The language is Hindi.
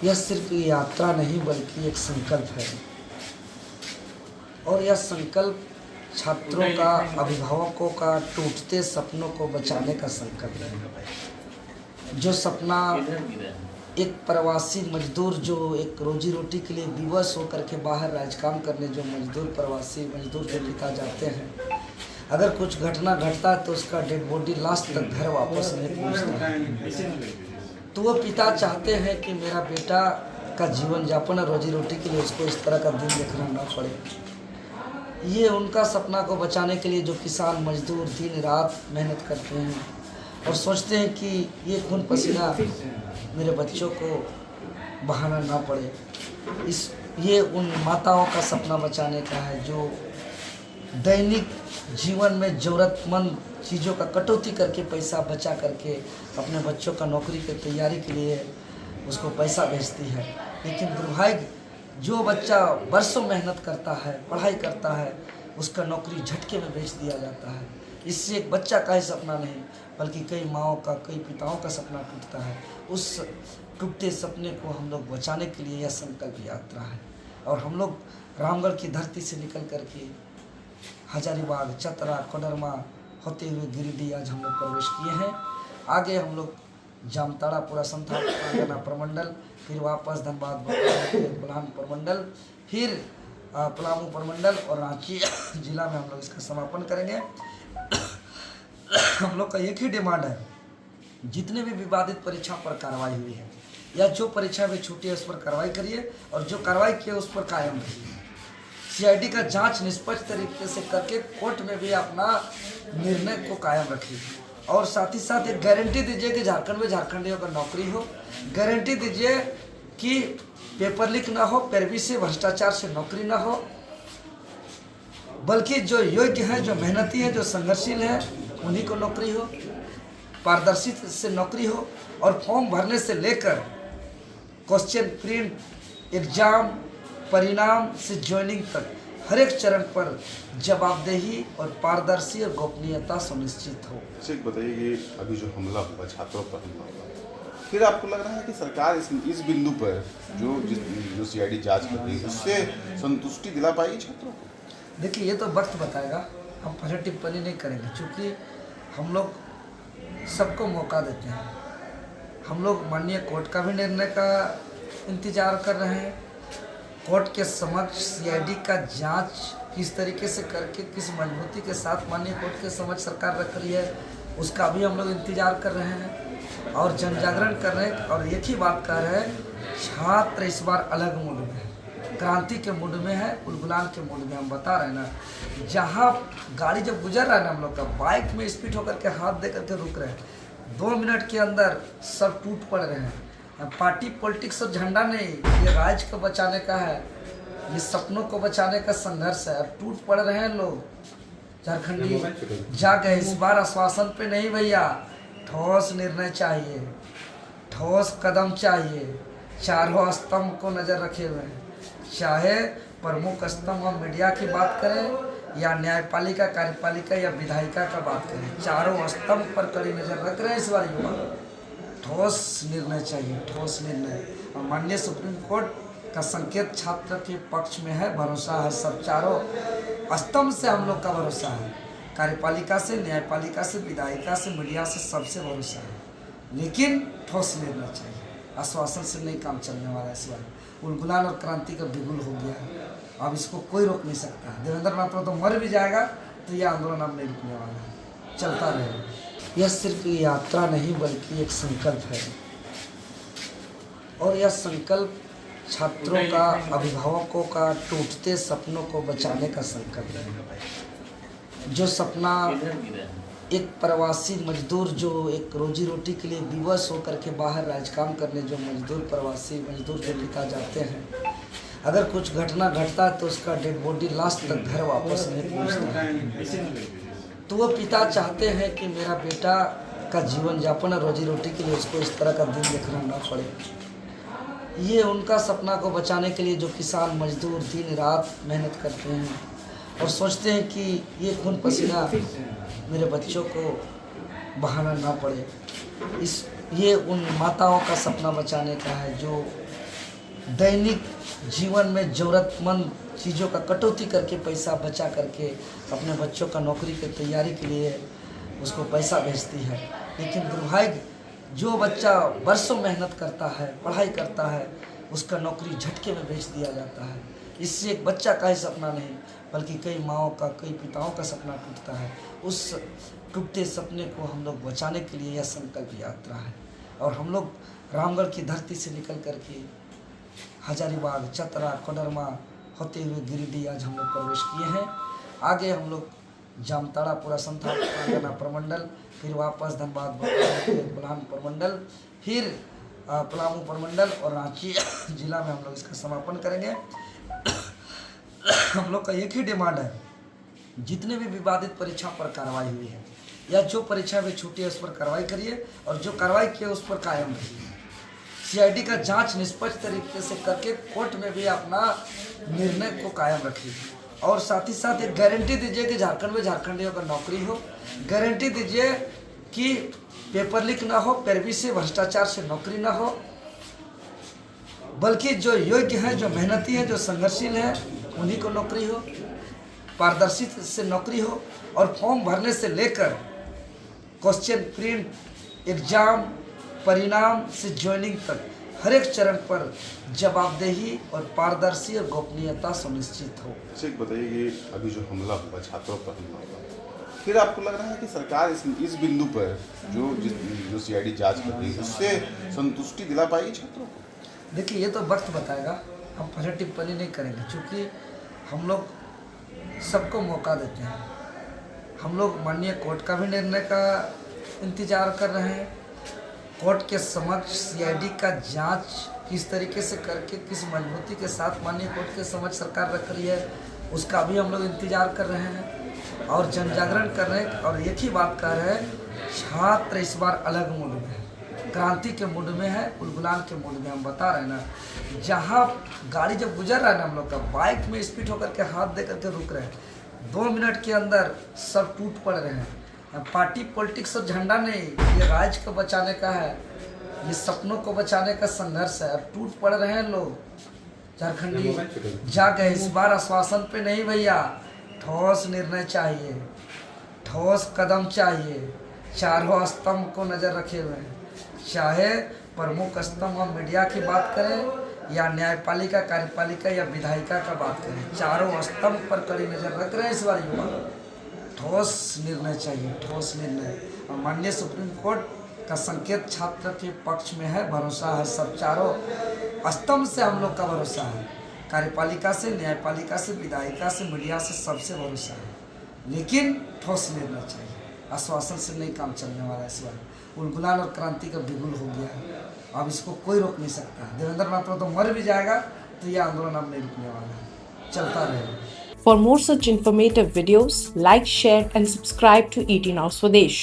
यह सिर्फ यात्रा नहीं बल्कि एक संकल्प है और यह संकल्प छात्रों का, अभिभावकों का टूटते सपनों को बचाने का संकल्प है। जो सपना एक प्रवासी मजदूर जो एक रोजी रोटी के लिए विवश होकर के बाहर राजकाम करने जो प्रवासी मजदूर जो पिता जाते हैं, अगर कुछ घटना घटता है तो उसका डेड बॉडी लास्ट तक घर वापस नहीं पहुंचता है। तो वो पिता चाहते हैं कि मेरा बेटा का जीवन यापन और रोजी रोटी के लिए उसको इस तरह का दिन देखना ना पड़े। ये उनका सपना को बचाने के लिए जो किसान मजदूर दिन रात मेहनत करते हैं और सोचते हैं कि ये खून पसीना मेरे बच्चों को बहाना ना पड़े। ये उन माताओं का सपना बचाने का है जो दैनिक जीवन में ज़रूरतमंद चीज़ों का कटौती करके पैसा बचा करके अपने बच्चों का नौकरी की तैयारी के लिए उसको पैसा भेजती है। लेकिन दुर्भाग्य, जो बच्चा बरसों मेहनत करता है, पढ़ाई करता है, उसका नौकरी झटके में बेच दिया जाता है। इससे एक बच्चा का ही सपना नहीं बल्कि कई माओं का, कई पिताओं का सपना टूटता है। उस टूटते सपने को हम लोग बचाने के लिए यह संकल्प यात्रा है। और हम लोग रामगढ़ की धरती से निकल करके हजारीबाग, चतरा, कोडरमा होते हुए गिरिडीह आज हम लोग प्रवेश किए हैं। आगे हम लोग जामताड़ा, पूरा संथाल प्रमंडल, फिर वापस धनबाद, बुलहान प्रमंडल, फिर पलामू प्रमंडल और रांची जिला में हम लोग इसका समापन करेंगे। हम लोग का एक ही डिमांड है, जितने भी विवादित परीक्षा पर कार्रवाई हुई है या जो परीक्षा में छूटी है उस पर कार्रवाई करिए और जो कार्रवाई की है उस पर कायम रहिए। सीआईडी का जांच निष्पक्ष तरीके से करके कोर्ट में भी अपना निर्णय को कायम रखिए और साथ ही साथ एक गारंटी दीजिए कि झारखंड में झारखंडियों का नौकरी हो। गारंटी दीजिए कि पेपर लीक ना हो, पैरवी से, भ्रष्टाचार से नौकरी ना हो, बल्कि जो योग्य हैं, जो मेहनती हैं, जो संघर्षशील हैं, उन्हीं को नौकरी हो, पारदर्शी से नौकरी हो और फॉर्म भरने से लेकर क्वेश्चन प्रिंट, एग्जाम, परिणाम से ज्वाइनिंग तक हर एक चरण पर जवाबदेही और पारदर्शी और गोपनीयता सुनिश्चित हो। एक बताइए कि अभी जो हमला हुआ, छात्रों पर हमला हुआ, फिर आपको लग रहा है कि सरकार इस बिंदु पर जो सीआईडी जांच कर रही है उससे संतुष्टि दिला पाएगी छात्रों को? देखिए, ये तो वक्त बताएगा, हम पहले टिप्पणी नहीं करेंगे क्योंकि हम लोग सबको मौका देते हैं। हम लोग माननीय कोर्ट का भी निर्णय का इंतजार कर रहे हैं। कोर्ट के समक्ष सीआईडी का जांच किस तरीके से करके किस मजबूती के साथ माननीय कोर्ट के समक्ष सरकार रख रही है उसका भी हम लोग इंतजार कर रहे हैं और जन जागरण कर रहे हैं। और एक ही बात कह रहे हैं, छात्र इस बार अलग मूड में है, क्रांति के मूड में है, उलगुलान के मूड में। हम बता रहे हैं ना, जहाँ गाड़ी जब गुजर रहा है ना, हम लोग का बाइक में स्पीड होकर के हाथ दे करके रुक रहे हैं, 2 मिनट के अंदर सब टूट पड़ रहे हैं। पार्टी पॉलिटिक्स और झंडा नहीं, ये राज्य को बचाने का है, ये सपनों को बचाने का संघर्ष है। अब टूट पड़ रहे हैं लोग, झारखंडी जाग गए। इस बार आश्वासन पे नहीं भैया, ठोस निर्णय चाहिए, ठोस कदम चाहिए। चारों स्तंभ को नजर रखे हुए हैं, चाहे प्रमुख स्तंभ हम मीडिया की बात करें या न्यायपालिका, कार्यपालिका या विधायिका का बात करें, चारों स्तंभ पर कड़ी नजर रख रहे हैं इस बार युवा। ठोस निर्णय चाहिए, ठोस निर्णय। और माननीय सुप्रीम कोर्ट का संकेत छात्र के पक्ष में है, भरोसा है। सब चारों स्तंभ से हम लोग का भरोसा है, कार्यपालिका से, न्यायपालिका से, विधायिका से, मीडिया से, सबसे भरोसा है। लेकिन ठोस निर्णय चाहिए, आश्वासन से नहीं काम चलने वाला है। इस बार उलगुलान और क्रांति का बिगुल हो गया है, अब इसको कोई रोक नहीं सकता। देवेंद्र नाथ तो मर भी जाएगा तो यह आंदोलन अब नहीं रुकने वाला है, चलता रहेगा। यह सिर्फ यात्रा नहीं बल्कि एक संकल्प है और यह संकल्प छात्रों का, अभिभावकों का टूटते सपनों को बचाने का संकल्प है। जो सपना एक प्रवासी मजदूर जो एक रोजी रोटी के लिए विवश होकर के बाहर राजकाम करने जो प्रवासी मजदूर जो पिता जाते हैं, अगर कुछ घटना घटता है तो उसका डेड बॉडी लास्ट तक घर वापस नहीं पहुंचता है। तो वो पिता चाहते हैं कि मेरा बेटा का जीवन यापन और रोजी रोटी के लिए उसको इस तरह का दिन देखना ना पड़े। ये उनका सपना को बचाने के लिए जो किसान मजदूर दिन रात मेहनत करते हैं और सोचते हैं कि ये खून पसीना मेरे बच्चों को बहाना ना पड़े। ये उन माताओं का सपना बचाने का है जो दैनिक जीवन में ज़रूरतमंद चीज़ों का कटौती करके पैसा बचा करके अपने बच्चों का नौकरी की तैयारी के लिए उसको पैसा भेजती है। लेकिन दुर्भाग्य, जो बच्चा बरसों मेहनत करता है, पढ़ाई करता है, उसका नौकरी झटके में बेच दिया जाता है। इससे एक बच्चा का ही सपना नहीं बल्कि कई माओं का, कई पिताओं का सपना टूटता है। उस टूटते सपने को हम लोग बचाने के लिए यह संकल्प यात्रा है। और हम लोग रामगढ़ की धरती से निकल करके हजारीबाग, चतरा, कोडरमा होते हुए गिरिडीह आज हम लोग प्रवेश किए हैं। आगे हम लोग जामताड़ा, पूरा संथाल प्रमंडल, फिर वापस धनबाद बुलहान प्रमंडल, फिर पलामू प्रमंडल और रांची जिला में हम लोग इसका समापन करेंगे। हम लोग का एक ही डिमांड है, जितने भी विवादित परीक्षा पर कार्रवाई हुई है या जो परीक्षा में छूटी है उस पर कार्रवाई करिए और जो कार्रवाई की है उस पर कायम रहिए। सीआईडी का जांच निष्पक्ष तरीके से करके कोर्ट में भी अपना निर्णय को कायम रखिए और साथ ही साथ एक गारंटी दीजिए कि झारखंड में झारखंडियों का नौकरी हो। गारंटी दीजिए कि पेपर लीक ना हो, पैरवी से, भ्रष्टाचार से नौकरी ना हो, बल्कि जो योग्य हैं, जो मेहनती हैं, जो संघर्षशील हैं, उन्हीं को नौकरी हो, पारदर्शी से नौकरी हो और फॉर्म भरने से लेकर क्वेश्चन प्रिंट, एग्जाम, परिणाम से ज्वाइनिंग तक हर एक चरण पर जवाबदेही और पारदर्शी और गोपनीयता सुनिश्चित हो। अच्छा, एक बताइए कि अभी जो हमला हुआ, छात्रों पर हमला हुआ, फिर आपको लग रहा है कि सरकार इस बिंदु पर जो सीआईडी जांच कर रही है उससे संतुष्टि दिला पाएगी छात्रों को? देखिए, ये तो वक्त बताएगा, हम पहले टिप्पणी नहीं करेंगे क्योंकि हम लोग सबको मौका देते हैं। हम लोग माननीय कोर्ट का भी निर्णय का इंतजार कर रहे हैं। कोर्ट के समक्ष सीआईडी का जांच किस तरीके से करके, किस मजबूती के साथ माननीय कोर्ट के समक्ष सरकार रख रही है, उसका भी हम लोग इंतजार कर रहे हैं और जन जागरण कर रहे हैं। और एक ही बात कह रहे हैं, छात्र इस बार अलग मूड में है, क्रांति के मूड में है, उलगुलान के मूड में। हम बता रहे हैं ना, जहाँ गाड़ी जब गुजर रहा है ना, हम लोग का बाइक में स्पीड होकर के हाथ दे करके रुक रहे हैं, 2 मिनट के अंदर सब टूट पड़ रहे हैं। पार्टी पॉलिटिक्स और झंडा नहीं, ये राज्य को बचाने का है, ये सपनों को बचाने का संघर्ष है। अब टूट पड़ रहे हैं लोग। झारखंडी जाग गए इस बार आश्वासन पे नहीं भैया, ठोस निर्णय चाहिए, ठोस कदम चाहिए। चारों स्तंभ को नज़र रखे हुए हैं, चाहे प्रमुख स्तंभ हम मीडिया की बात करें या न्यायपालिका, कार्यपालिका या विधायिका का बात करें, चारों स्तंभ पर कड़ी नज़र रख रहे हैं इस बार युवा। ठोस निर्णय चाहिए, ठोस निर्णय। और माननीय सुप्रीम कोर्ट का संकेत छात्र के पक्ष में है, भरोसा है। सब चारों स्तंभ से हम लोग का भरोसा है, कार्यपालिका से, न्यायपालिका से, विधायिका से, मीडिया से, सबसे भरोसा है। लेकिन ठोस निर्णय चाहिए, आश्वासन से नहीं काम चलने वाला। इस बार उलगुलान और क्रांति का बिगुल हो गया है, अब इसको कोई रोक नहीं सकता। देवेंद्र महतो तो मर भी जाएगा तो यह आंदोलन अब नहीं रुकने वाला है, चलता रहेगा। For more such informative videos, like, share and subscribe to ET Now Swadesh.